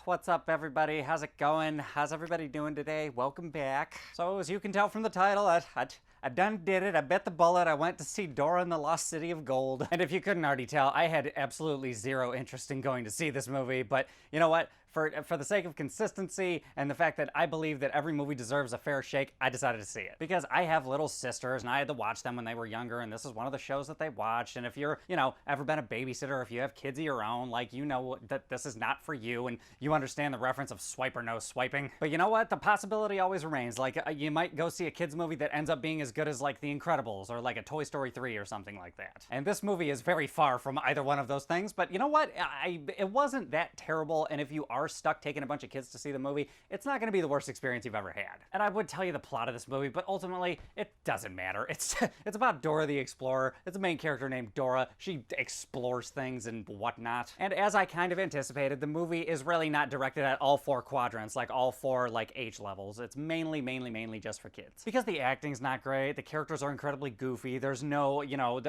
What's up, everybody? How's it going? How's everybody doing today? Welcome back. So, as you can tell from the title, I done did it. I bit the bullet. I went to see Dora and the Lost City of Gold. And if you couldn't already tell, I had absolutely zero interest in going to see this movie. But you know what? For the sake of consistency and the fact that I believe that every movie deserves a fair shake, I decided to see it. Because I have little sisters and I had to watch them when they were younger, and this is one of the shows that they watched. And if you're, ever been a babysitter, if you have kids of your own, like, you know that this is not for you and you understand the reference of swipe or no swiping. But you know what? The possibility always remains. Like, you might go see a kids movie that ends up being as good as, like, The Incredibles or, like, a Toy Story 3 or something like that. And this movie is very far from either one of those things, but you know what? It wasn't that terrible, and if you are stuck taking a bunch of kids to see the movie, it's not going to be the worst experience you've ever had. And I would tell you the plot of this movie, but ultimately, it doesn't matter. It's about Dora the Explorer. It's a main character named Dora. She explores things and whatnot. And as I kind of anticipated, the movie is really not directed at all four quadrants, like all four, like, age levels. It's mainly just for kids. Because the acting's not great, the characters are incredibly goofy, there's no,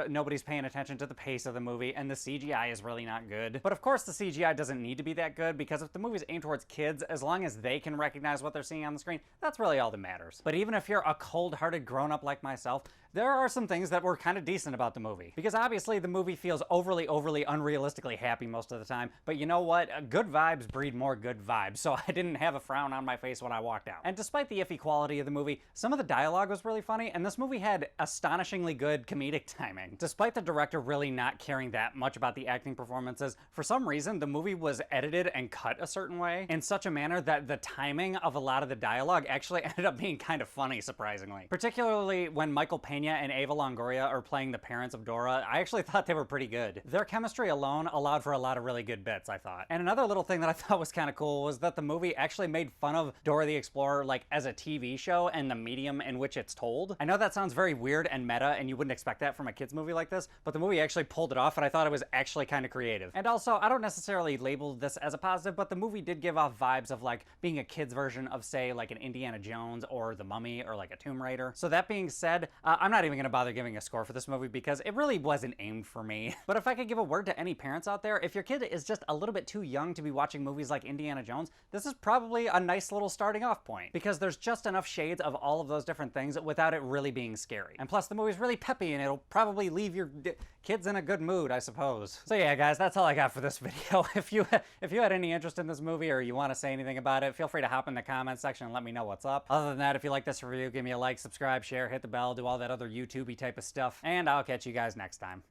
nobody's paying attention to the pace of the movie, and the CGI is really not good. But of course the CGI doesn't need to be that good, because if the movie's aimed towards kids, as long as they can recognize what they're seeing on the screen, that's really all that matters. But even if you're a cold-hearted grown-up like myself, there are some things that were kind of decent about the movie. Because obviously the movie feels overly unrealistically happy most of the time, but you know what? Good vibes breed more good vibes, so I didn't have a frown on my face when I walked out. And despite the iffy quality of the movie, some of the dialogue was really funny, and this movie had astonishingly good comedic timing. Despite the director really not caring that much about the acting performances, for some reason the movie was edited and cut a certain way, in such a manner that the timing of a lot of the dialogue actually ended up being kind of funny, surprisingly. Particularly when Michael Pena and Ava Longoria are playing the parents of Dora, I actually thought they were pretty good. Their chemistry alone allowed for a lot of really good bits, I thought. And another little thing that I thought was kind of cool was that the movie actually made fun of Dora the Explorer, like, as a TV show and the medium in which it's told. I know that sounds very weird and meta, and you wouldn't expect that from a kids movie like this, but the movie actually pulled it off, and I thought it was actually kind of creative. And also, I don't necessarily label this as a positive, but the movie did give off vibes of, like, being a kid's version of, say, like an Indiana Jones or The Mummy or like a Tomb Raider. So that being said, I'm not even gonna bother giving a score for this movie because it really wasn't aimed for me. But if I could give a word to any parents out there, if your kid is just a little bit too young to be watching movies like Indiana Jones, this is probably a nice little starting off point, because there's just enough shades of all of those different things without it really being scary. And plus the movie's really peppy and it'll probably leave your kids in a good mood, I suppose. So yeah, guys, that's all I got for this video. If you had any interest in this movie or you want to say anything about it, feel free to hop in the comments section and let me know what's up. Other than that, if you like this review, give me a like, subscribe, share, hit the bell, do all that other YouTube-y type of stuff, and I'll catch you guys next time.